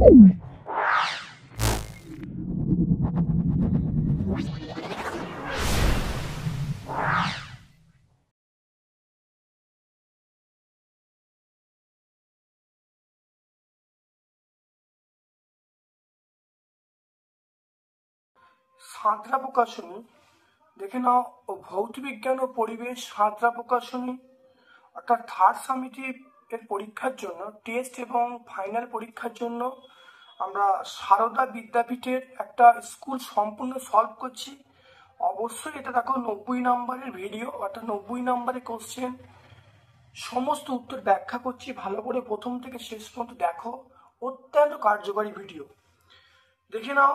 সাঁতরা প্রকাশনী দেখে নাও ভৌত বিজ্ঞান ও পরিবেশ সাঁতরা প্রকাশনী অর্থাৎ থার্ড সামিটিভ এর পরীক্ষার জন্য টেস্ট এবং ফাইনাল পরীক্ষার জন্য আমরা সারদা বিদ্যাপীঠের একটা স্কুল সম্পূর্ণ সলভ করছি। অবশ্যই এটা দেখো 90 নম্বরের ভিডিও, অর্থাৎ 90 নম্বরের কোশ্চেন, সমস্ত উত্তর ব্যাখ্যা করছি। ভালো করে প্রথম থেকে শেষ পর্যন্ত দেখো, অত্যন্ত কার্যকরী ভিডিও। দেখে নাও,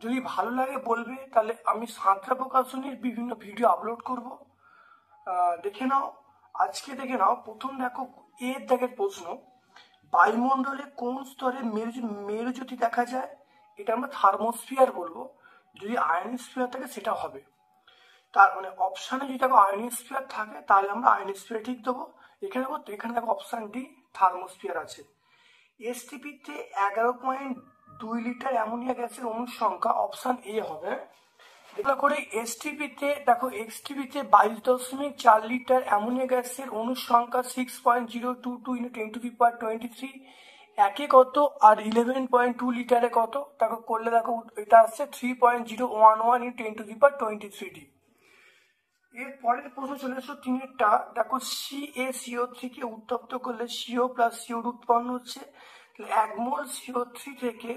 যদি ভালো লাগে বলবে, তাহলে আমি সাঁতরা প্রকাশনীর বিভিন্ন ভিডিও আপলোড করব। দেখে নাও, আজকে দেখে নাও, প্রথম দেখো এর দাগের প্রশ্ন, বায়ুমণ্ডলে কোন স্তরে মেরুজ্যোতি দেখা যায়? এটা আমরা থার্মোস্ফিয়ার বলবো। যদি আয়নোস্ফিয়ার থাকে সেটা হবে। তার মানে অপশানে যদি দেখো আয়নোস্ফিয়ার থাকে তাহলে আমরা আয়নোস্ফিয়ার ঠিক দেবো। এখানে দেখো অপশান ডি থার্মোস্ফিয়ার আছে। এসটিপিতে 11.2 লিটার অ্যামোনিয়া গ্যাসের অণুর সংখ্যা অপশান এ হবে। এগুলো করে এসটিপিতে দেখো, এসটিপিতে 22.4 লিটার অ্যামোনিয়া গ্যাসের অণুর সংখ্যা 6.022 × 10⁻23 একে কত, আর 11.2 লিটারে কত দেখো করলে দেখো এটা আসছে 3.011 × 10⁻23D। এর পরের প্রশ্ন চলে এসো তিনেরটা, দেখো CaCO3 কে উত্তপ্ত করলে CO + CO2 উৎপন্ন হচ্ছে। 1 মোল CO3 থেকে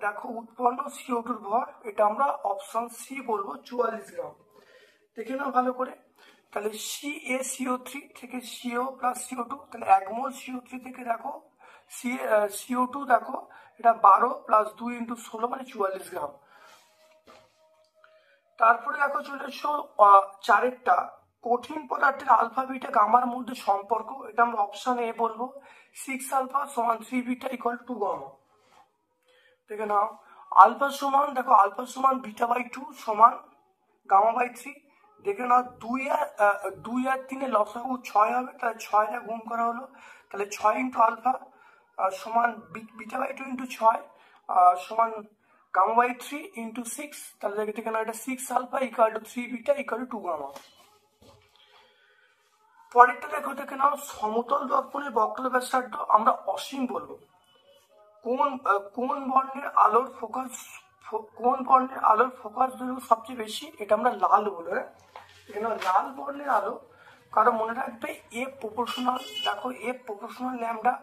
দেখো উৎপন্ন CO2 এর ভর, এটা আমরা অপশন সি বলবো 44 গ্রাম। দেখে নাও ভালো করে, তাহলে CaCO3 থেকে CO + CO2, তাহলে 1 মোল CO3 থেকে দেখো CO2 দেখো এটা 12 + 2 × 16 মানে 44 গ্রাম। তারপরে দেখো চলে এসো চারেরটা, কঠিন পদার্থের আলফা বিটা গামার মধ্যে সম্পর্ক, এটা আমরা অপশন এ বলবো 6α = 3β = 2 গামা। দেখে নাও, আলফা সমান দেখো আলফা সমান β/2 সমান গামা/3। দেখে নাও 2 আর 3 লসাগু 6 হবে, তাহলে 6 দিয়ে গুণ করা হলো, তাহলে 6 × আলফা সমান β/2 × 6 সমান গামা/3 × 6, তাহলে দেখে নাও এটা 6α = 3β = 2 গামা। পরেরটা দেখে নাও, সমতল দর্পণের বক্র ব্যাসার্ধ আমরা অসীম বলবো। কোন বর্ণের আলোর ফোকাস দৈর্ঘ্য সবচেয়ে বেশি? এটা আমরা লাল বলবো। এখানে লাল বর্ণের আলো, কারণ মনে রাখবে F প্রপোর্শনাল, দেখো F প্রপোর্শনাল ল্যামডা,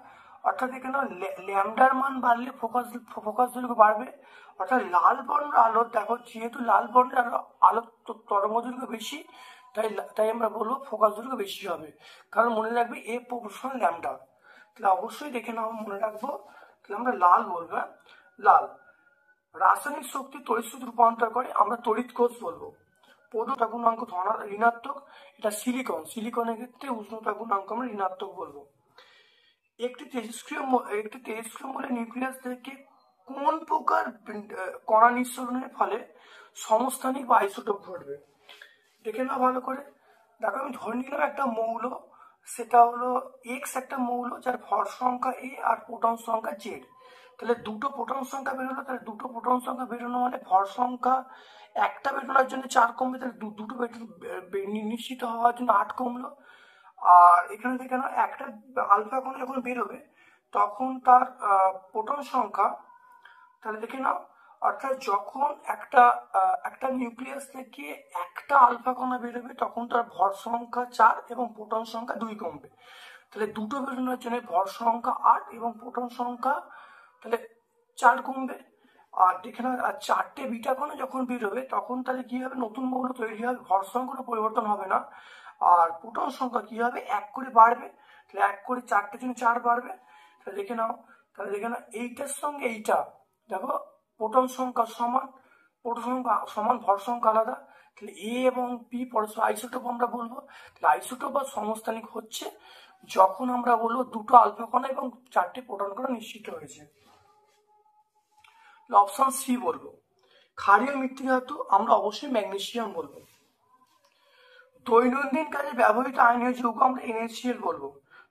অর্থাৎ এখানে ল্যামডার মান বাড়লে ফোকাস দৈর্ঘ্য বাড়বে। অর্থাৎ লাল বর্ণের আলো দেখো, যেহেতু লাল বর্ণের আলোর তরঙ্গ দৈর্ঘ্য বেশি, তাই আমরা বলবো ফোকাস দৈর্ঘ্য বেশি হবে, কারণ মনে রাখবে F প্রপোর্শনাল ল্যামডা। তাহলে অবশ্যই দেখে নাও, মনে রাখবো, তাহলে আমরা লাল বলবো। লাল। রাসায়নিক শক্তি তড়িৎ শক্তি রূপান্তর করে আমরা তড়িৎ কোষ বলবো। প্রদত্ত গুণাঙ্ক ঋণাত্মক, এটা সিলিকনের ক্ষেত্রে উষ্ণতা গুণাঙ্ক আমরা ঋণাত্মক বলবো। একটি তেজস্ক্রিয় মৌলের নিউক্লিয়াস থেকে কোন প্রকার কণা নিঃসরণের ফলে সমস্থানিক বা আইসোটোপ ঘটবে? দেখে নাও ভালো করে, দেখো আমি ধরে নিলাম একটা মৌল, সেটা হলো X একটা মৌল যার ভর সংখ্যা A আর প্রোটন সংখ্যা Z। তাহলে দুটো প্রোটন সংখ্যা বেরোলো, তাহলে দুটো প্রোটন সংখ্যা বেরোনো মানে ভর সংখ্যা একটা বেরোনোর জন্য 4 কমবে, তাহলে দুটো নিশ্চিত হওয়ার জন্য 8 কমলো। আর এখানে দেখে নাও, একটা আলফা কণা যখন বেরোবে তখন তার প্রোটন সংখ্যা, তাহলে দেখে নাও, অর্থাৎ যখন একটা নিউক্লিয়াস থেকে একটা আলফা কণা বেরোবে তখন তার ভর সংখ্যা 4 এবং প্রোটন সংখ্যা 2 কমবে। তাহলে দুটো বেরোনোর জন্য ভর সংখ্যা 8 এবং প্রোটন সংখ্যা তাহলে 4 কমবে। আর দেখে নাও, আর 4টে বিটা কণা যখন বেরোবে তখন তাহলে কি হবে, নতুন মৌল তৈরি হবে, ভর সংখ্যার পরিবর্তন হবে না, আর প্রোটন সংখ্যা কি হবে, 1 করে বাড়বে। তাহলে 1 করে 4টের জন্য 4 বাড়বে। তাহলে দেখে নাও, এইটার সঙ্গে এইটা দেখো প্রোটন সংখ্যা সমান ভর সংখ্যা আলাদা, তাহলে A এবং P পরস্পর আইসোটোপ আমরা বলবো। তাহলে আইসোটোপ বা সমস্থানিক হচ্ছে যখন আমরা বলবো দুটো আলফা কণা এবং 4টে প্রোটন কণা নিশ্চিত হয়েছে। অপশন সি বলবো। ক্ষারীয় মৃত্তিকা ধাতু আমরা অবশ্যই ম্যাগনেসিয়াম বলবো। দৈনন্দিন কাজে ব্যবহৃত আয়নীয় যৌগ আমরা NaCl বলবো।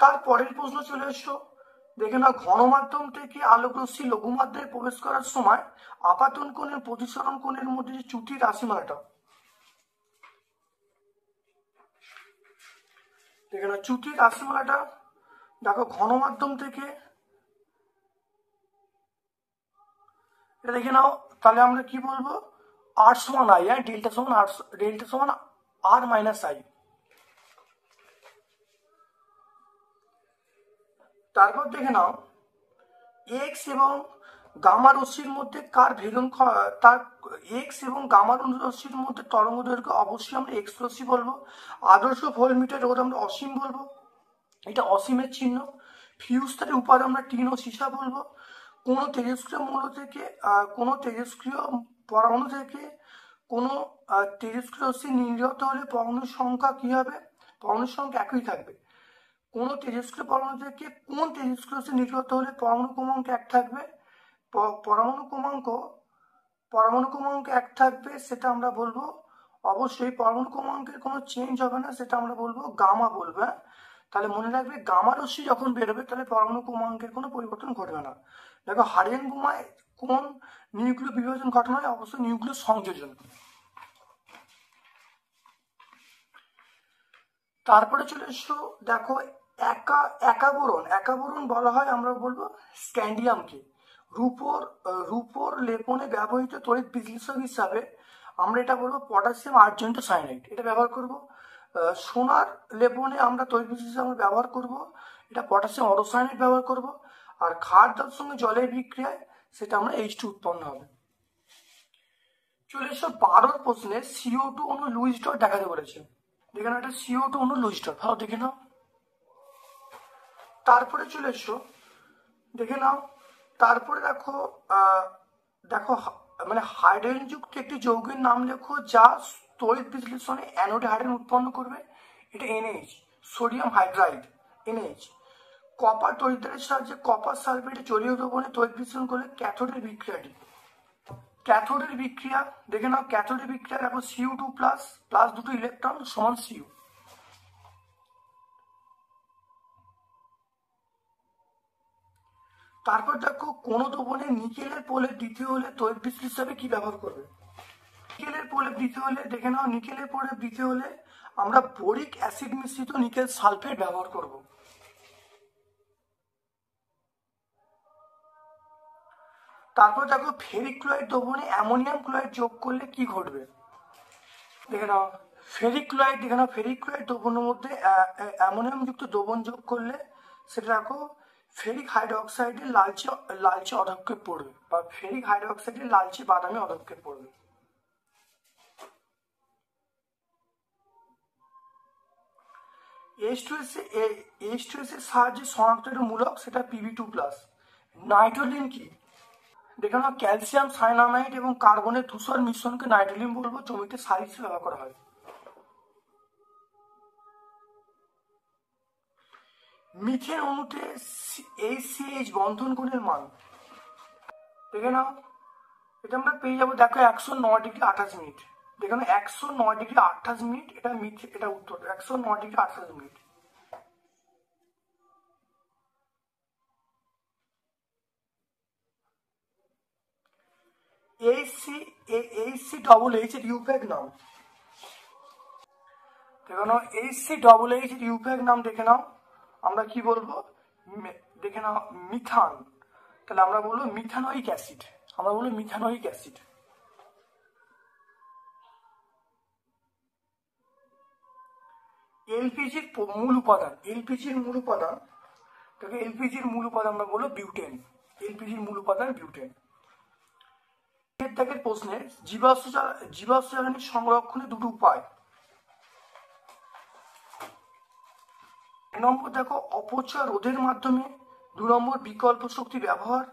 তারপরের প্রশ্ন চলে এসো, দেখে না, ঘনমাধ্যম থেকে আলোক রশ্মি লঘুমাত্রায় প্রবেশ করার সময় আপাতন কোণের প্রতিসরণ কোণের মধ্যে যে চ্যুতির রাশিমালাটা, দেখে না চ্যুতির রাশিমালাটা দেখো ঘনমাধ্যম থেকে, এটা দেখে নাও, তাহলে আমরা কি বলবো, আর সমান আই, হ্যাঁ, ডেল্টা সমান আর মাইনাস আই। তারপর দেখে নাও এক্স এবং গামা রশ্মির মধ্যে কার ভেদন, তার এক্স এবং গামা রশ্মির মধ্যে তরঙ্গ দৈর্ঘ্য অবশ্যই আমরা এক্স রশ্মি বলবো। আদর্শ ভোল্টমিটার রোধ আমরা অসীম বলবো, এটা অসীমের চিহ্ন। ফিউজ তারের উপাদান আমরা টিন ও সীসা বলবো। কোনো তেজস্ক্রিয় মৌল থেকে কোনো তেজস্ক্রিয় পরমাণু থেকে কোনো তেজস্ক্রিয় রশ্মি নির্গত হলে পরমাণুর সংখ্যা কি হবে, পরমাণুর সংখ্যা একই থাকবে। কোনো তেজস্ক্রিয় পরমাণু থেকে কোন তেজস্ক্রিয় রশ্মি নির্গত হলে পরমাণু ক্রমাঙ্ক এক থাকবে, পরমাণু ক্রমাঙ্ক এক থাকবে, সেটা আমরা বলবো অবশ্যই, পরমাণু ক্রমাঙ্কের কোনো চেঞ্জ হবে না, সেটা আমরা বলবো গামা বলবো, হ্যাঁ। তাহলে মনে রাখবে গামা রশ্মি যখন বেরোবে তাহলে পরমাণু ক্রমাঙ্কের কোনো পরিবর্তন ঘটবে না। দেখো হারিয়ান বোমায় কোন নিউক্লিয় বিভাজন ঘটনা হয়, অবশ্যই নিউক্লিয় সংযোজন। তারপরে চলে এসো, দেখো একাবরণ বলা হয়, আমরা বলবো স্ক্যান্ডিয়ামকে। রূপোর লেপনে ব্যবহৃত তড়িৎ বিশ্লেষক হিসাবে আমরা এটা বলবো পটাশিয়াম আর্জেন্টো সায়ানাইড, এটা ব্যবহার করব। সোনার লেপনে আমরা তড়িৎ বিশ্লেষক আমরা ব্যবহার করব, এটা পটাশিয়াম অরোসায়ানাইড ব্যবহার করব। আর ক্ষার ধাতুর সঙ্গে জলের বিক্রিয়ায় সেটা আমরা H2 উৎপন্ন হবে। চলে এসো 12 প্রশ্নে CO2 অণু লুইস ডট দেখাতে বলেছে। দেখে নাও, এটা CO2 অণু লুইস ডট, ভালো দেখে নাও। তারপরে চলে এসো, দেখে নাও, তারপরে দেখো দেখো মানে হাইড্রোজেন যুক্ত একটি যৌগের নাম লেখো যা তড়িৎ বিশ্লেষণে অ্যানোডে হাইড্রোজেন উৎপন্ন করবে। এটা NH, sodium hydride, NH। Copper তড়িৎদ্বারের সাহায্যে কপার সালফেটে জলীয় দ্রবণে তড়িৎ বিশ্লেষণ করলে ক্যাথোডের বিক্রিয়াটি। ক্যাথোডের বিক্রিয়া দেখে নাও, ক্যাথোডের বিক্রিয়া দেখো Cu2 প্লাস দুটো ইলেকট্রন সমান Cu। তারপর দেখো কোন দ্রবণে নিকেলের প্রলেপ দিতে হলে তড়িৎ বিশ্লেষক হিসাবে কি ব্যবহার করবে। নিকেলের প্রলেপ দিতে হলে দেখে নাও, নিকেলের প্রলেপ দিতে হলে আমরা বোরিক অ্যাসিড মিশ্রিত নিকেল সালফেট ব্যবহার করব। তারপর দেখো ফেরিক ক্লোরাইড দ্রবণে অ্যামোনিয়াম ক্লোরাইড যোগ করলে কি ঘটবে। দেখে নাও, ফেরিক ক্লোরাইড দ্রবণের মধ্যে অ্যামোনিয়াম যুক্ত দ্রবণ যোগ করলে সেটা দেখো ফেরিক হাইড্রোক্সাইডের লালচে অধক্ষেপ পড়বে, বা ফেরিক হাইড্রোক্সাইডের লালচে বাদামি অধক্ষেপ পড়বে। H2S এর সাহায্যে শনাক্ত মূলক সেটা Pb2+। নাইট্রোলিন কি, দেখে নাও, ক্যালসিয়াম সায়ানামাইড এবং কার্বনের ধূসর মিশ্রণকে নাইট্রোলিন বলবো, জমিতে সার হিসেবে ব্যবহার করা হয়। মিথেন অণুতে HCH বন্ধন কোণের মান দেখে নাও, এটা আমরা পেয়ে যাবো দেখো 109°28'। দেখে নাও 109°28', এটা উত্তর 109°28'। HCH এর ইউপ্যাক নাম দেখে নাও, HCH এর ইউপ্যাক নাম দেখে নাও, আমরা কি বলবো, দেখে নাও মিথান, তাহলে আমরা বলবো মিথানোয়িক অ্যাসিড, এলপিজির মূল উপাদান, আমরা বলবো বিউটেন। বিউটেন। এর প্রশ্নে জীবাশ্ম জ্বালানি সংরক্ষণের দুটো উপায়। এক নম্বর দেখো অপচয় রোধের মাধ্যমে, 2 নম্বর বিকল্প শক্তি ব্যবহার।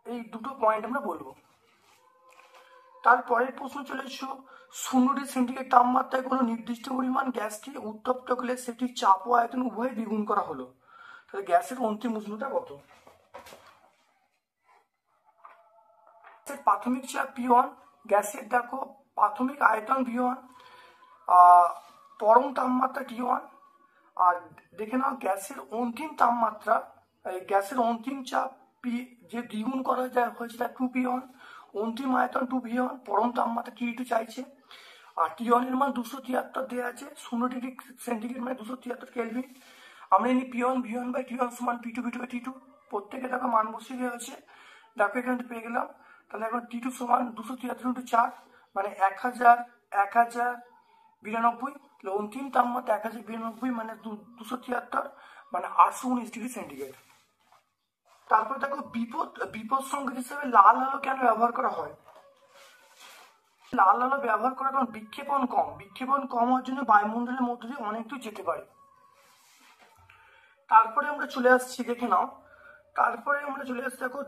এই দুটো পয়েন্ট আমরা বলবো। তারপরের প্রশ্ন চলে এসো, 0°C তাপমাত্রায় কোনো নির্দিষ্ট পরিমাণ গ্যাসকে উত্তপ্ত করলে সেটির চাপ ও আয়তন উভয় দ্বিগুণ করা হলো, তাহলে গ্যাসের অন্তিম উষ্ণতা কত। প্রাথমিক চাপ P1, গ্যাসের দেখো প্রাথমিক আয়তন V1, পরম তাপমাত্রা T1। আর দেখে নাও গ্যাসের অন্তিম তাপমাত্রা, গ্যাসের অন্তিম চাপ P যে দ্বিগুণ করা হয়েছে তার 2P1, অন্তিম আয়তন 2V1, পরম তাপমাত্রা T2 চাইছে। আর T1 এর মান 273 দেওয়া আছে, 0°C মানে 273 কেলভিন। আমরা জানি P1V1/T1 সমান P2V2/T2, প্রত্যেকে দেখো মান বসিয়ে দেওয়া আছে, দেখো এখানে পেয়ে গেলাম। তাহলে এখন T2 সমান 273 × 4 মানে 1092, অন্তিম তাপমাত্রা 1092 মানে 273 মানে 819°C। তারপর দেখো বিপদ সংকেত হিসেবে লাল আলো কেন ব্যবহার করা হয়। লাল আলো ব্যবহার করার কারণ বিক্ষেপণ কম হওয়ার জন্য বায়ুমণ্ডলের মধ্য দিয়ে অনেক দূর যেতে পারে। তারপরে আমরা চলে আসছি, দেখে নাও, দেখো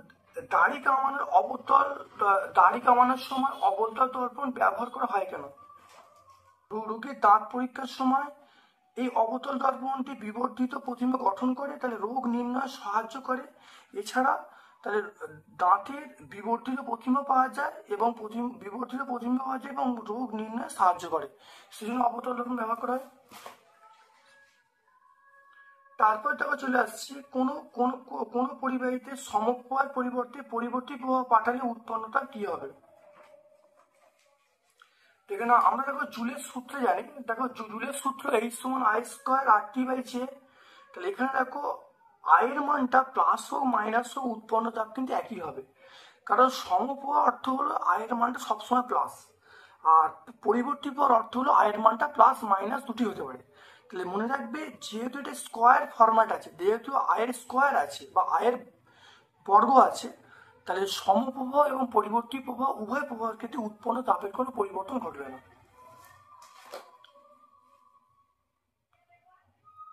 দাড়ি কামানোর সময় অবতল দর্পণ ব্যবহার করা হয় কেন। রোগীর দাঁত পরীক্ষার সময় এই অবতল দর্পণটি বিবর্ধিত প্রতিবিম্ব গঠন করে, তাহলে রোগ নির্ণয়ে সাহায্য করে। এছাড়া তাহলে দাঁতের বিবর্ধিত প্রতিবিম্ব পাওয়া যায় এবং রোগ নির্ণয়ে সাহায্য করে, সেজন্য অবতল দর্পণ ব্যবহার করা হয়। তারপর দেখো চলে আসছি, কোন পরিবাহীতে সমপ্রবাহের পরিবর্তে পরিবর্তী প্রবাহ পাঠালে উৎপন্নতা কি হবে। দেখে না, আমরা দেখো জুলের সূত্রে জানি, দেখো জুলের সূত্র H=I²RT/J। তাহলে এখানে দেখো আয়ের মানটা প্লাস হোক মাইনাস হোক উৎপন্ন তাপ কিন্তু একই হবে, কারণ সমপ্রভা অর্থ হলো আয়ের মানটা সবসময় প্লাস, আর পরিবর্তী প্রভার অর্থ হলো আয়ের মানটা প্লাস মাইনাস দুটি হতে পারে। তাহলে মনে রাখবে, যেহেতু এটা স্কোয়ার ফরম্যাট আছে, যেহেতু আয়ের স্কোয়ার আছে বা আয়ের বর্গ আছে, তাহলে সমপ্রবাহ এবং পরিবর্তী প্রবাহ উভয় প্রবাহের ক্ষেত্রে উৎপন্ন তাপের কোনো পরিবর্তন ঘটবে না।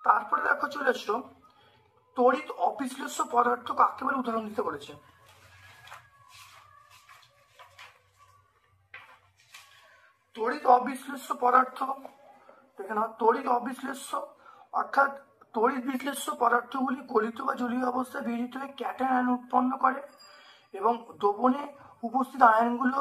তারপরে দেখো চলে এসো, তড়িৎ অবিশ্লেষ্য পদার্থ কাকে বলে উদাহরণ দিতে বলেছে। তড়িৎ অবিশ্লেষ্য পদার্থ, দেখে নাও, তড়িৎ অবিশ্লেষ্য অর্থাৎ তড়িৎ বিশ্লেষ্য পদার্থগুলি গলিত বা জলীয় অবস্থায় বিহৃত হয়ে ক্যাটায়ন আয়ন উৎপন্ন করে এবং দ্রবণে উপস্থিত আয়নগুলো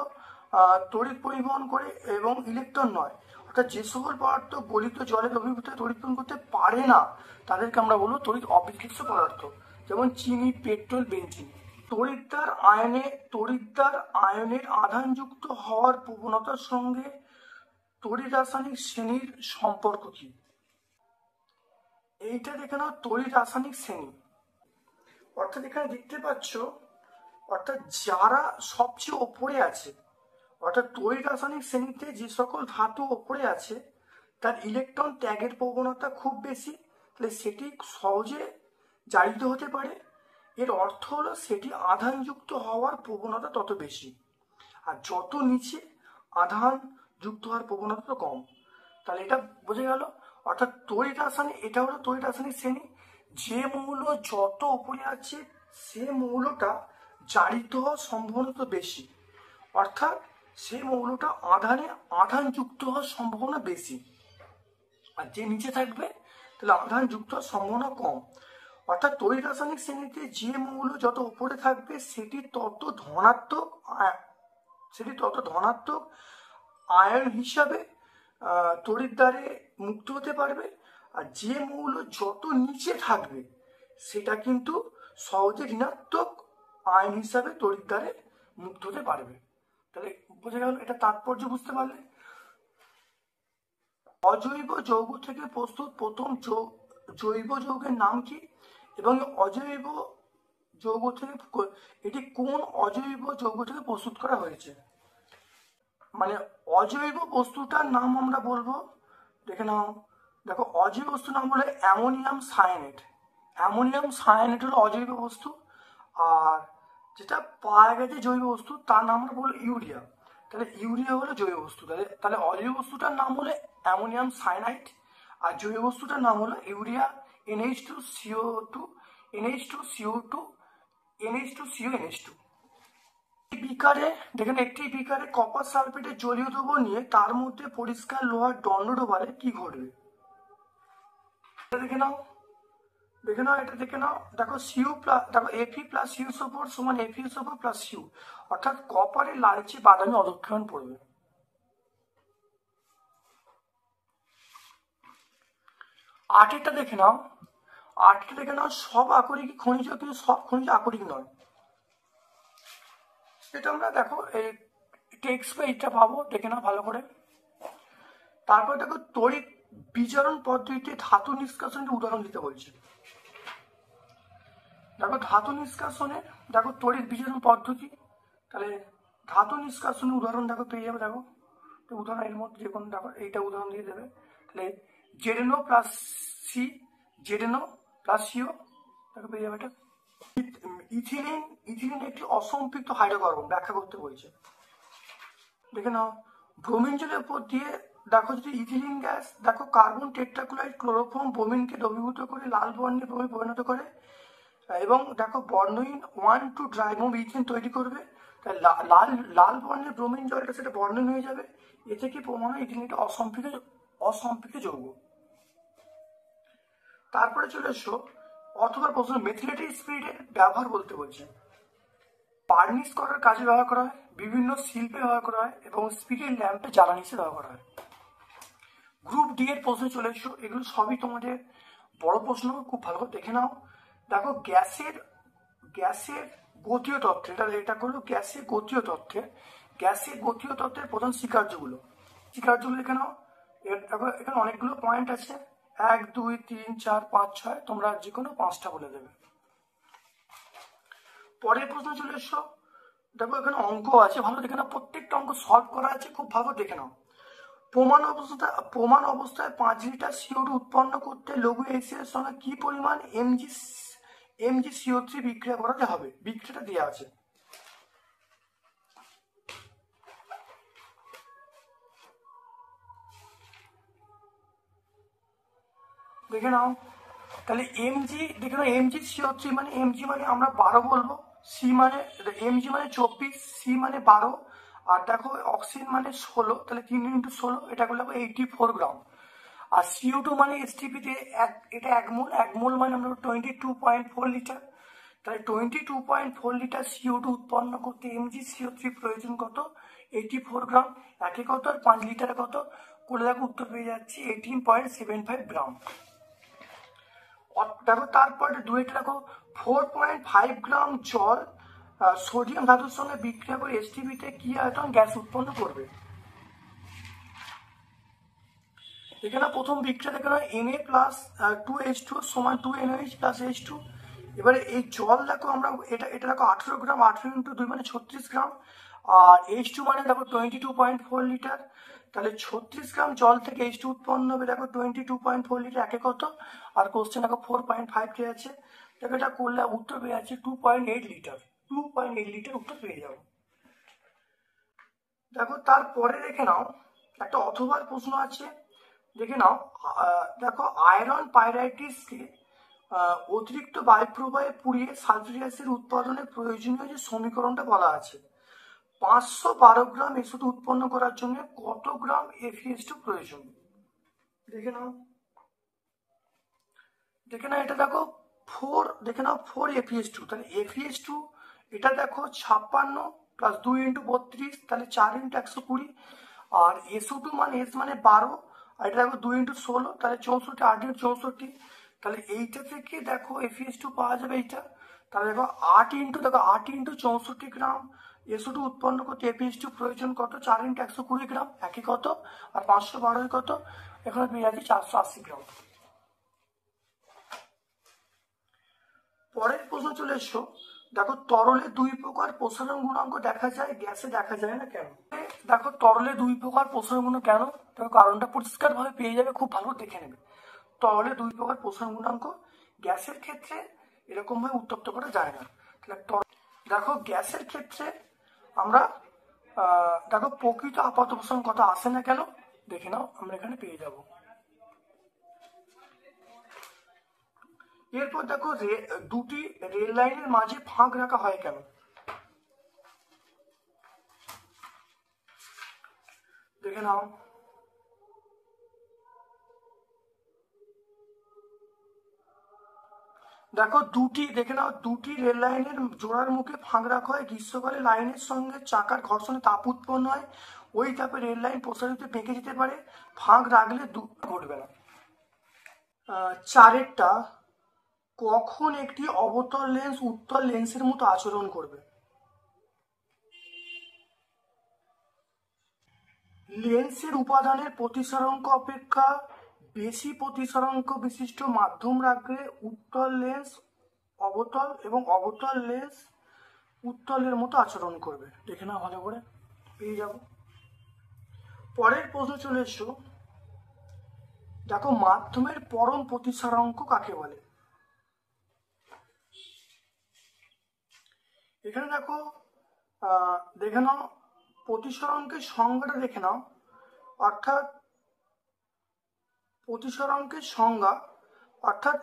তড়িৎ পরিবহন করে এবং ইলেকট্রন নয়। অর্থাৎ যে সকল পদার্থ গলিত জলের অভিভূতে তড়িৎ পরিবহন করতে পারে না তাদেরকে আমরা বলবো তড়িৎ অবিশ্লেষ্য পদার্থ, যেমন চিনি, পেট্রোল, বেনজিন। তড়িৎদ্বার আয়নের আধানযুক্ত হওয়ার প্রবণতার সঙ্গে তড়িৎ রাসায়নিক শ্রেণীর সম্পর্ক কি? এইটা দেখে নাও তড়িৎ রাসায়নিক শ্রেণী, অর্থাৎ এখানে দেখতে পাচ্ছ, অর্থাৎ যারা সবচেয়ে ওপরে আছে, অর্থাৎ তড়িৎ রাসায়নিক শ্রেণীতে যে সকল ধাতু ওপরে আছে তার ইলেকট্রন ত্যাগের প্রবণতা খুব বেশি, তাহলে সেটি সহজে জারিত হতে পারে। এর অর্থ হলো সেটি আধানযুক্ত হওয়ার প্রবণতা তত বেশি, আর যত নিচে আধান যুক্ত হওয়ার প্রবণতা তো কম। তাহলে এটা বোঝা গেল, অর্থাৎ তড়িৎ রাসায়নিক, এটা হলো তড়িৎ রাসায়নিক শ্রেণী, যে মৌল যত উপরে আছে সে মৌলটা জারিত হওয়ার সম্ভাবনা তো বেশি, অর্থাৎ সেই মৌলটা আধান যুক্ত হওয়ার সম্ভাবনা বেশি, আর যে নিচে থাকবে তাহলে আধান যুক্ত হওয়ার সম্ভাবনা কম। অর্থাৎ তড়িৎ রাসায়নিক শ্রেণীতে যে মৌল যত উপরে থাকবে সেটি তত ধনাত্মক আয়ন হিসাবে তড়িৎদ্বারে মুক্ত হতে পারবে, আর যে মৌল যত নিচে থাকবে সেটা কিন্তু সহজে ঋণাত্মক আয়ন হিসাবে তড়িৎদ্বারে মুক্ত হতে পারবে। তাহলে বোঝা গেল, এটা তাৎপর্য বুঝতে পারলে। অজৈব যৌগ থেকে প্রস্তুত প্রথম জৈব যৌগের নাম কি, এবং অজৈব যৌগ থেকে এটি কোন অজৈব যৌগ থেকে প্রস্তুত করা হয়েছে? মানে অজৈব বস্তুটার নাম আমরা বলবো, দেখে নাও, দেখো অজৈব বস্তুর নাম হলো অ্যামোনিয়াম সায়ানেট। অ্যামোনিয়াম সায়ানেট হলো অজৈব বস্তু, আর যেটা পাওয়া গেছে জৈব বস্তু তার নাম আমরা বলবো ইউরিয়া। তাহলে ইউরিয়া হলো জৈব বস্তু, তাহলে অজৈব বস্তুটার নাম হলো অ্যামোনিয়াম সায়ানাইড, আর জৈব বস্তুটার নাম হলো urea NH2CO2 NH2CO2 NH2CO NH2। বিকারে দেখেন, একটি বিকারে কপার সালফেটের জলীয় দ্রবণ নিয়ে তার মধ্যে পরিষ্কার লোহার দণ্ড ডোবালে কি ঘটবে? দেখে নাও, এটা দেখে নাও, দেখো দেখো Fe+CuSO4 সমান FeSO4 + Cu, অর্থাৎ কপারের লালচে বাদামি অধঃক্ষেপণ পড়বে। আটেরটা দেখে নাও, সব আকরিক খনিজ, কিন্তু সব খনিজ আকরিক নয়। এটা আমরা দেখো এই টেক্সট বা এটা পাবো, দেখে নাও ভালো করে। তারপর দেখো তড়িৎ বিজারণ পদ্ধতিতে ধাতু নিষ্কাশনের উদাহরণ দিতে বলছে। দেখো ধাতু নিষ্কাশনে, দেখো তড়িৎ বিজারণ পদ্ধতি, তাহলে ধাতু নিষ্কাশনের উদাহরণ দেখো পেয়ে যাবে। দেখো উদাহরণ এর মধ্যে যে কোনো, দেখো এইটা উদাহরণ দিয়ে দেবে, তাহলে ZnO+CO দেখো পেয়ে যাবে। এটা ইথিলিন একটি অসম্পৃক্ত হাইড্রোকার্বন, ব্যাখ্যা করতে বলছে। দেখে নাও, ব্রোমিন জলের উপর দিয়ে দেখো যদি ইথিলিন গ্যাস, দেখো কার্বন টেট্রাক্লোরাইড ক্লোরোফর্ম ব্রোমিনকে দ্রবীভূত করে লাল বর্ণে পরিণত করে, এবং দেখো বর্ণহীন 1,2-ড্রাইমোম ইথিন তৈরি করবে। তাই লাল বর্ণের ব্রোমিন জলটা সেটা বর্ণহীন হয়ে যাবে। এ থেকে প্রমাণ হয় ইথিলিন একটা অসম্পৃক্ত যৌগ। তারপরে চলে এসো অথবা প্রশ্ন, মেথিলেটেড স্পিরিটের ব্যবহার বলতে বলছে। বার্নিশ করার কাজে ব্যবহার করা হয়, বিভিন্ন শিল্পে ব্যবহার করা হয়, এবং স্পিরিট ল্যাম্পে জ্বালানি হিসেবে ব্যবহার করা হয়। গ্রুপ ডি এর প্রশ্নে চলে এসো, এগুলো সবই তোমাদের বড় প্রশ্ন, খুব ভালো করে দেখে নাও। দেখো গ্যাসের গতীয় তত্ত্বে, এটা করলো গ্যাসের গতীয় তত্ত্বের প্রধান স্বীকার্যগুলো। কার্যগুলো দেখে নাও। এখানে অনেকগুলো পয়েন্ট আছে, 1 2 3 4 5 6, তোমরা যে কোনো 5টা বলে দেবে। পরের প্রশ্ন চলে এসো। দেখো এখানে অঙ্ক আছে, ভালো দেখে নাও, প্রত্যেকটা অঙ্ক সলভ করা আছে, খুব ভালো দেখে নাও। প্রমাণ অবস্থায় 5 লিটার CO2 উৎপন্ন করতে লঘু HCl এর সঙ্গে কি পরিমাণ mg CO3 বিক্রিয়া করাতে হবে? বিক্রিয়াটা দেওয়া আছে। দেখে নাও, তাহলে দেখে নাও mg CO3 মানে মানে আমরা 12 বলবো, mg মানে 24, c মানে 12, আর দেখো অক্সিজেন মানে 16, তাহলে 3 × 16, এটা করলে 84 গ্রাম। আর CO2 মানে STP তে এটা 1 মোল মানে আমরা 22.4 লিটার। তাহলে 22.4 লিটার CO2 উৎপন্ন করতে mg CO3 প্রয়োজন কত? 84 গ্রাম। একে কত আর 5 লিটারে কত করে দেখো, উত্তর পেয়ে যাচ্ছি 18.75 গ্রাম। দেখো তারপরে দুইটা দেখো, 4.5 গ্রাম জল সোডিয়াম ধাতুর সঙ্গে বিক্রিয়া করে STP তে কি আয়তন গ্যাস উৎপন্ন করবে? এখানে প্রথম বিক্রিয়া দেখে নাও, Na প্লাস 2H2 সমান 2NaOH প্লাস H2। এবারে এই জল দেখো আমরা এটা দেখো 18 গ্রাম, 18 × 2 মানে 36 গ্রাম, আর H2 মানে দেখো 22.4 লিটার। তাহলে 36 গ্রাম জল থেকে H2 উৎপন্ন হবে দেখো 22.4 লিটার, একে কত? আর কোশ্চেন দেখো 4.5 কে আছে, দেখো এটা করলে উত্তর পেয়ে যাচ্ছে 2.8 লিটার। 2.8 লিটার উত্তর পেয়ে যাবো। দেখো তারপরে দেখে নাও একটা অথবার প্রশ্ন আছে, দেখে নাও। দেখো আয়রন পাইরাইটিসকে অতিরিক্ত বায়ু প্রবাহে পুড়িয়ে সালফিউরিক অ্যাসিড উৎপাদনের প্রয়োজনীয় যে সমীকরণটা বলা আছে, 512 গ্রাম এসিড উৎপন্ন করার জন্য কত গ্রাম FeS2 প্রয়োজন? দেখে নাও এটা দেখো 4, দেখে নাও 4 FeS2, তাহলে FeS2 এটা দেখো 56 প্লাস 2 × 32, তাহলে 4 × 120, আর SO2 মানে S মানে 12, আর এটা দেখো 2 × 16, তাহলে 64, 8 × 64, তাহলে এইটা থেকে দেখো FeS2 পাওয়া যাবে এইটা। তাহলে দেখো 8 × 64 গ্রাম SO2 উৎপন্ন করতে FeS2 প্রয়োজন কত? 4 × 120 গ্রাম, একই কত? আর 512 কত? এখানে পেয়ে যাচ্ছি 480 গ্রাম। পরের প্রশ্ন চলে এসো। দেখো তরলে 2 প্রকার প্রসারণ গুণাঙ্ক দেখা যায়, গ্যাসে দেখা যায় না কেন? দেখো তরলে 2 প্রকার প্রসারণ গুণাঙ্ক কেন, দেখো কারণটা পরিষ্কার ভাবে পেয়ে যাবে, খুব ভালো দেখে নেবে। তরলে 2 প্রকার প্রসারণ গুণাঙ্ক, গ্যাসের ক্ষেত্রে এরকম ভাবে উত্তপ্ত করা যায় না। দেখো গ্যাসের ক্ষেত্রে আমরা দেখো প্রকৃত আপাত প্রসারণ কথা আসে না কেন, দেখে নাও, আমরা এখানে পেয়ে যাব। এরপর দেখো দুটি রেল লাইনের মাঝে ফাঁক রাখা হয় কেন? দেখে নাও, দেখো দুটি রেল লাইনের জোড়ার মুখে ফাঁক রাখা হয়। গ্রীষ্মকালে লাইনের সঙ্গে চাকার ঘর্ষণে তাপ উৎপন্ন হয়, ওই তাপে রেল লাইন প্রসারিত বেঁকে যেতে পারে, ফাঁক রাখলে ঘটবে না। 4টা কখন একটি অবতল লেন্স উত্তল লেন্সের মতো আচরণ করবে? লেন্সের উপাদানের প্রতিসরাঙ্ক অপেক্ষা বেশি প্রতিসরাঙ্ক বিশিষ্ট মাধ্যম রাখলে উত্তল লেন্স অবতল এবং অবতল লেন্স উত্তলের মতো আচরণ করবে। দেখে না, ভালো করে পেয়ে যাব। পরের প্রশ্ন চলে এসো। দেখো মাধ্যমের পরম প্রতিসরাঙ্ক কাকে বলে? এখানে দেখো দেখে নাও, প্রতিসরাঙ্কের সংজ্ঞাটা দেখে নাও, অর্থাৎ প্রতিসরাঙ্কের সংজ্ঞা অর্থাৎ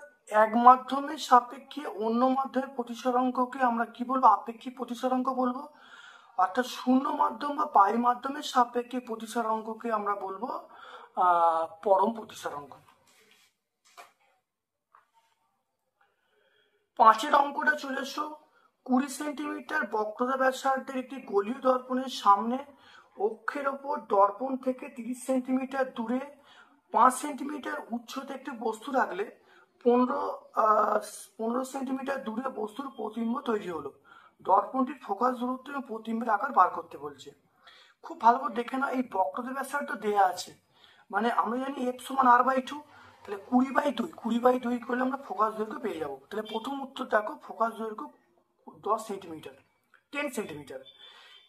এক মাধ্যমের সাপেক্ষে অন্য মাধ্যমের প্রতিসরাঙ্ককে আমরা কি বলবো? আপেক্ষিক প্রতিসরাঙ্ক বলবো। অর্থাৎ শূন্য মাধ্যম বা পাই মাধ্যমের সাপেক্ষে প্রতিসরাঙ্ককে আমরা বলবো পরম প্রতিসরাঙ্ক। 5এর অঙ্কটা চলে এসো। 20 সেন্টিমিটার বক্রতা ব্যাসার্ধের একটি গোলীয় দর্পণের সামনে অক্ষের ওপর দর্পণ থেকে 30 সেন্টিমিটার দূরে 5 সেন্টিমিটার উচ্চতে একটি বস্তু রাখলে 15 সেন্টিমিটার দূরে বস্তুর প্রতিবিম্ব তৈরি হলো। দর্পণটির ফোকাস দূরত্ব এবং প্রতিবিম্বের আকার বার করতে বলছে। খুব ভালো করে দেখে না, এই বক্রতা ব্যাসার্ধ দেয়া আছে, মানে আমরা জানি এফ সমান r/2, তাহলে 20/2 করলে আমরা ফোকাস দৈর্ঘ্য পেয়ে যাবো। তাহলে প্রথম উত্তর দেখো, ফোকাস দৈর্ঘ্য 10 সেন্টিমিটার, 10 সেন্টিমিটার।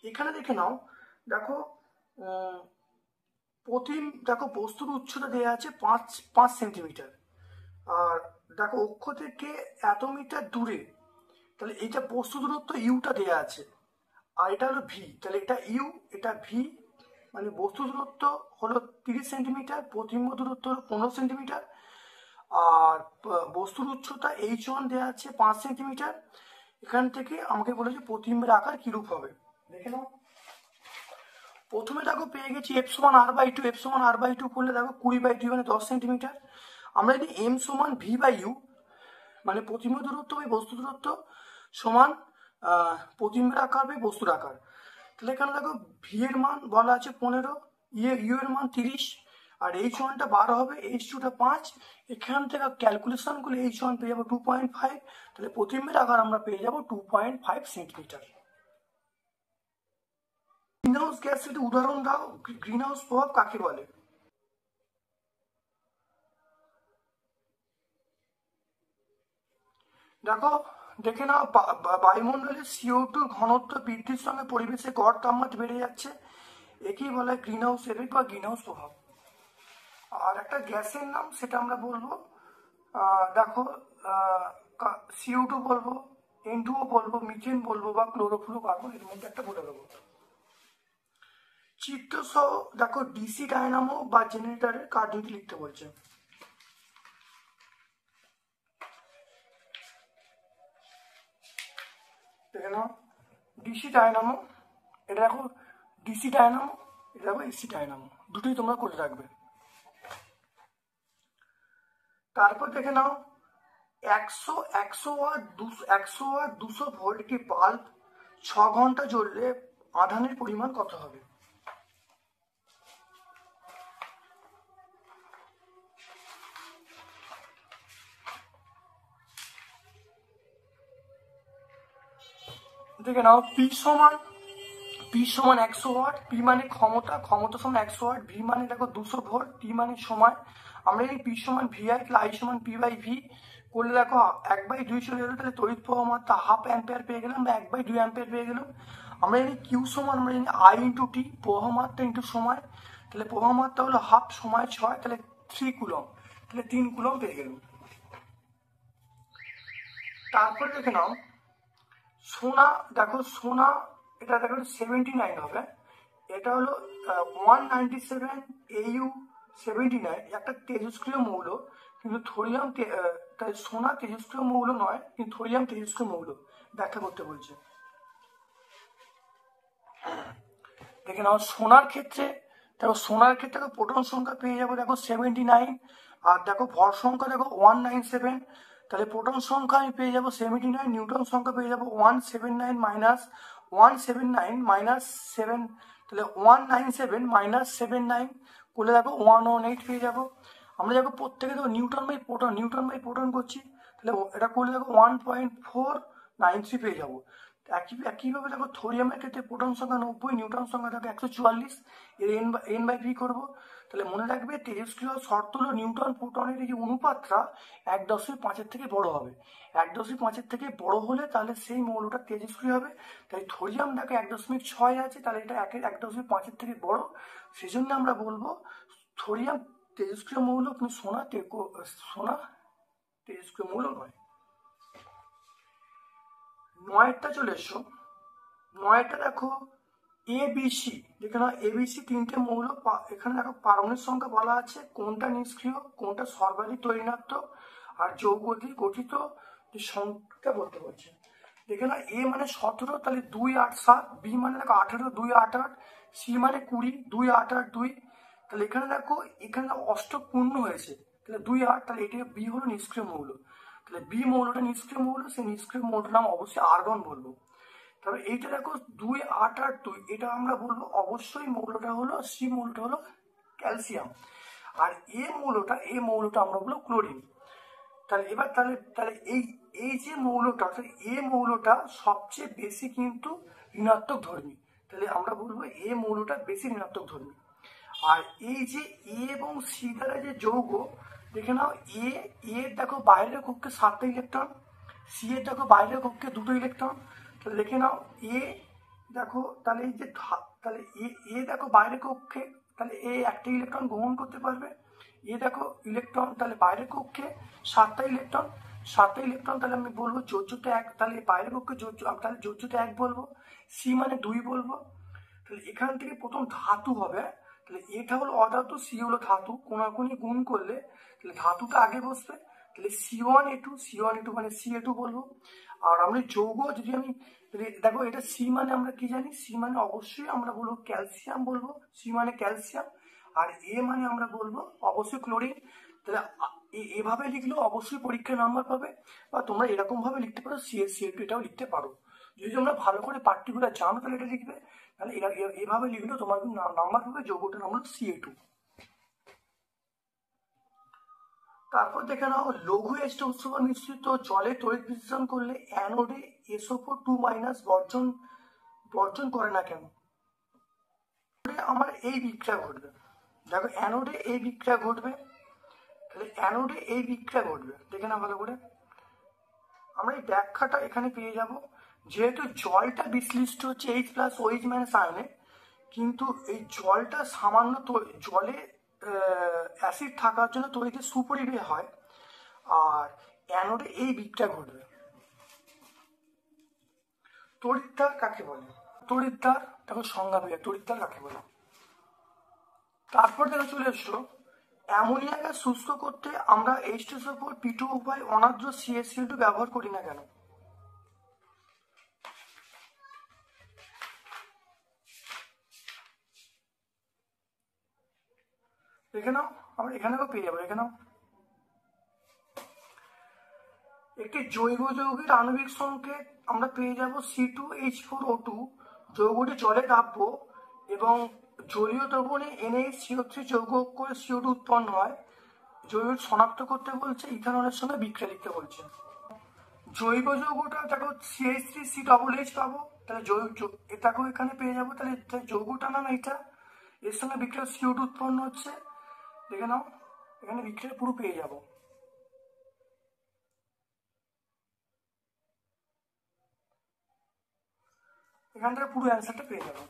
এখানে দেখে নাও, দেখো দেখো বস্তুর উচ্চতা দেওয়া আছে 5 সেন্টিমিটার, আর দেখো অক্ষ থেকে এত মিটার দূরে, তাহলে এইটা বস্তু দূরত্ব ইউটা দেওয়া আছে, আর এটা হলো ভি, তাহলে এটা ইউ, এটা ভি, মানে বস্তু দূরত্ব হলো 30 সেন্টিমিটার, প্রতিবিম্ব দূরত্ব হলো 15 সেন্টিমিটার, আর বস্তুর উচ্চতা h1 দেওয়া আছে 5 সেন্টিমিটার। এখান থেকে আমাকে বলেছে প্রতিবিম্বের আকার কিরূপ হবে, দেখে নাও। প্রথমে দেখো পেয়ে গেছি এফ সমান r/2, এফ সমান r/2 করলে দেখো 20/2 মানে 10 সেন্টিমিটার। আমরা যদি এম সমান v/u, মানে প্রতিবিম্ব দূরত্ব বাই বস্তু দূরত্ব সমান প্রতিবিম্বের আকার বাই বস্তুর আকার, তাহলে এখানে দেখো ভি এর মান বলা আছে 15, ইউ এর মান 30, আর h1টা 12 হবে, h2টা 5। এখান থেকে ক্যালকুলেশন করলে h1 পেয়ে যাবো 2.5, তাহলে প্রতিবিম্বের আকার আমরা পেয়ে যাবো 2.5 সেন্টিমিটার। গ্রিন হাউস গ্যাসের উদাহরণ দাও, গ্রিন হাউস প্রভাব কাকে বলে? দেখো দেখে নাও, বায়ুমণ্ডলের CO2 ঘনত্ব বৃদ্ধির সঙ্গে পরিবেশে গড় তাপমাত্রা বেড়ে যাচ্ছে, একেই বলা হয় গ্রিন হাউস এফেক্ট বা গ্রিন হাউস প্রভাব। আর একটা গ্যাসের নাম, সেটা আমরা বলবো, দেখো CO2 বলবো, N2O বলবো, মিথেন বলবো, বা ক্লোরোফ্লোরোকার্বন, এর মধ্যে একটা বলে দেবো। চিত্র সহ দেখো ডিসি ডায়নামো বা জেনারেটরের কার্যটি লিখতে বলছে। দেখে নাও, ডিসি ডায়নামো, এটা দেখো ডিসি ডায়নামো, এটা দেখো এসি ডায়নামো, দুটোই তোমরা করে রাখবে। তারপর দেখে নাও 100 ওয়াট 200 ভোল্ট একটি বাল্ব 6 ঘন্টা জ্বললে আধানের পরিমাণ কত হবে? দেখে নাও, পি সমান 100 ওয়াট, পি মানে ক্ষমতা সমান 100 ওয়াট, ভি মানে দেখো 200 ভোল্ট, টি মানে সময়। আমরা এই পি সমান VI, আই সমান P/V করলে দেখো 1/2 চলে গেলো, তাহলে তড়িৎ প্রবাহ মাত্রা ½ অ্যাম্পিয়ার পেয়ে গেলাম, বা 1/2 অ্যাম্পিয়ার পেয়ে গেলাম। আমরা জানি কিউ সমান, আমরা জানি I × T, প্রবাহ মাত্রা ইন্টু সময়, তাহলে প্রবাহ মাত্রা হলো ½ সময় 6, তাহলে 3 কুলম, তাহলে 3 কুলম পেয়ে গেলাম। তারপর দেখে নাও সোনা, দেখো সোনা, এটা দেখো 79 হবে, এটা হলো 197 AU 79, একটা তেজস্ক্রিয় মৌল, কিন্তু থোরিয়াম, তাই সোনা তেজস্ক্রিয় মৌল নয়, কিন্তু থোরিয়াম তেজস্ক্রিয় মৌল, ব্যাখ্যা করতে বলছে। দেখে নাও সোনার ক্ষেত্রে, দেখো প্রোটন সংখ্যা পেয়ে যাবো দেখো 79, আর দেখো ভর সংখ্যা দেখো 197, তাহলে প্রোটন সংখ্যা আমি পেয়ে যাবো 79, নিউটন সংখ্যা পেয়ে যাবো 179 মাইনাস 7, তাহলে 197 মাইনাস 79 করলে দেখো 118 পেয়ে যাবো। আমরা দেখো প্রত্যেকে দেখো নিউটন বাই প্রোটন করছি, তাহলে এটা করলে দেখো 1.493 পেয়ে যাবো। একইভাবে দেখো থোরিয়ামের ক্ষেত্রে প্রোটন সংখ্যা 90, নিউটন সংখ্যা দেখো 144, এর n/v করবো। তাহলে মনে রাখবে তেজস্ক্রিয় শর্ত হলো নিউটন প্রোটনের এই যে অনুপাতটা 1.5 থেকে বড় হবে, 1.5 থেকে বড় হলে তাহলে সেই মৌলটা তেজস্ক্রিয় হবে। তাই থোরিয়াম দেখো 1.6 আছে, তাহলে এটা 1.5 থেকে বড়, সেই জন্য আমরা বলবো থোরিয়াম তেজস্ক্রিয় মৌল, কিন্তু সোনা তেজস্ক্রিয় মৌল নয়। 9টা চলে এসো, 9টা দেখো ABC, দেখে নাও ABC 3টে মৌল, এখানে দেখো পারমাণবিক সংখ্যা বলা আছে, কোনটা নিষ্ক্রিয়, কোনটা সর্বাধিক তড়িৎ, আর যৌগ দিয়ে গঠিত যে সংখ্যা বলতে বলছে। দেখে নাও A মানে 17, তাহলে 2 8 7, B মানে দেখো 18 2 8 8, C মানে 20 2 8 8 2, তাহলে এখানে দেখো অষ্টক পূর্ণ হয়েছে, তাহলে 2 8, তাহলে এটা B হলো নিষ্ক্রিয় মৌল, তাহলে বি মৌলটা নিষ্ক্রিয় মৌল, সেই নিষ্ক্রিয় মৌলটার নাম অবশ্যই আর্গন বলবো। তবে এইটা দেখো 2 8 8 2, এটা আমরা বলবো অবশ্যই মৌলটা হলো, সি মৌলটা হলো ক্যালসিয়াম, আর এ মৌলটা আমরা বলবো ক্লোরিন। তাহলে এবার তাহলে এই যে মৌলটা, এ মৌলটা সবচেয়ে বেশি কিন্তু ঋণাত্মক ধর্মী, তাহলে আমরা বলবো এ মৌলটা বেশি ঋণাত্মক ধর্মী। আর এই যে এ এবং সি দ্বারা যে যৌগ, দেখে নাও এ দেখো বাইরের কক্ষে 7টা ইলেকট্রন, সি এর দেখো বাইরের কক্ষে 2টো ইলেকট্রন। তাহলে দেখে নাও এ দেখো, তাহলে এই যে তাহলে এ দেখো বাইরের কক্ষে, তাহলে এ একটা ইলেকট্রন গ্রহণ করতে পারবে। এ দেখো ইলেকট্রন, তাহলে বাইরের কক্ষে 7টা ইলেকট্রন, 7টা ইলেকট্রন, তাহলে আমি বলবো যোজ্যতা 1, তাহলে বাইরের কক্ষে তাহলে যোজ্যতা 1 বলবো, সি মানে 2 বলবো। তাহলে এখান থেকে প্রথম ধাতু হবে, তাহলে এটা হলো অধাতু, সি হলো ধাতু, কোনাকুনি গুণ করলে তাহলে ধাতুটা আগে বসবে, তাহলে C1A2 মানে Ca2 বলবো। আর আমরা যৌগ যদি আমি দেখো, এটা সি মানে আমরা কি জানি, সি মানে অবশ্যই আমরা বলবো ক্যালসিয়াম বলবো, সি মানে ক্যালসিয়াম। আর এ মানে আমরা বলবো অবশ্যই ক্লোরিন। তাহলে এভাবে লিখলেও অবশ্যই পরীক্ষায় নাম্বার পাবে, বা তোমরা এরকম ভাবে লিখতে পারো CaCl2, এটাও লিখতে পারো। যদি তোমরা ভালো করে পার্টিকুলার জানো তাহলে এটা লিখবে, তাহলে এভাবে লিখলেও তোমার কিন্তু নাম্বার পাবে। যৌগটার নাম হলো Ca2। তারপর দেখে নাও, লঘু H2O মিশ্রিত জলে তড়িৎ বিশ্লেষণ করলে অ্যানোডে SO4 2- বর্জন করে না কেন? আমার এই বিক্রিয়া ঘটবে, দেখো অ্যানোডে এই বিক্রিয়া ঘটবে, তাহলে অ্যানোডে এই বিক্রিয়া ঘটবে, দেখে না ভালো করে। আমরা এই ব্যাখ্যাটা এখানে পেয়ে যাব। যেহেতু জলটা বিশ্লিষ্ট হচ্ছে H+OH- আয়নে, কিন্তু এই জলটা সামান্য জলে অ্যাসিড থাকার জন্য তড়িতে সুপরিবাহী হয়, আর অ্যানোডে এই বিক্রিয়া ঘটবে। তড়িৎদ্বার কাকে বলে? তড়িৎদ্বার দেখো সংজ্ঞা পেয়ে, তড়িৎদ্বার কাকে বলে। তারপর দেখো চলে এসছো, অ্যামোনিয়া গ্যাস শুষ্ক করতে আমরা H2SO4 উপায় অনার্দ্র CaCl2 ব্যবহার করি না কেন? দেখে নাও, আমরা এখানেও পেয়ে যাবো, দেখে নাও। একটি জৈব যৌগের আণবিক সংকেত আমরা পেয়ে যাব C2H4O2, যৌগটি জলে দাব্য এবং জলীয় দ্রবণে NaHCO3 যৌগ করে CO2 উৎপন্ন হয়। জৈব শনাক্ত করতে বলছে, ইথানলের সঙ্গে বিক্রিয়া লিখতে বলছে। জৈব যৌগটা দেখো CH3CH পাবো, তাহলে এটাকেও এখানে পেয়ে যাবো, তাহলে যৌগটা নাম এটা, এর সঙ্গে বিক্রিয়া CO2 উৎপন্ন হচ্ছে, দেখে নাও এখানে বিক্রিয়া পুরো পেয়ে যাবো। এখান থেকে পুরো অ্যান্সারটা পেয়ে যাবো।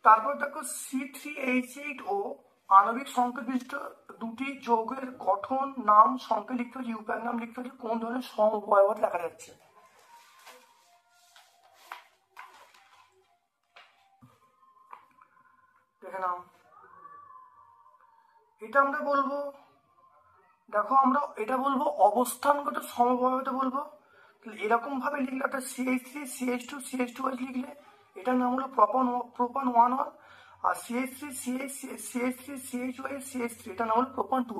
তারপর দেখো C3H8O আণবিক সংকেত বিশিষ্ট দুটি যৌগের গঠন, নাম, সংকেত লিখতে হচ্ছে, উপায়ের নাম লিখতে হচ্ছে, কোন ধরনের সমবায়বতা দেখা যাচ্ছে। দেখে নাও, এটা আমরা বলবো, দেখো আমরা এটা বলবো অবস্থানগত সমবায়বতা বলবো। তাহলে এরকম ভাবে লিখলে একটা CH3CH2CH2H লিখলে এটার নাম হলো প্রোপান 1 আর CH3CH3CH2CH3 এটার নাম হলো প্রোপান 2।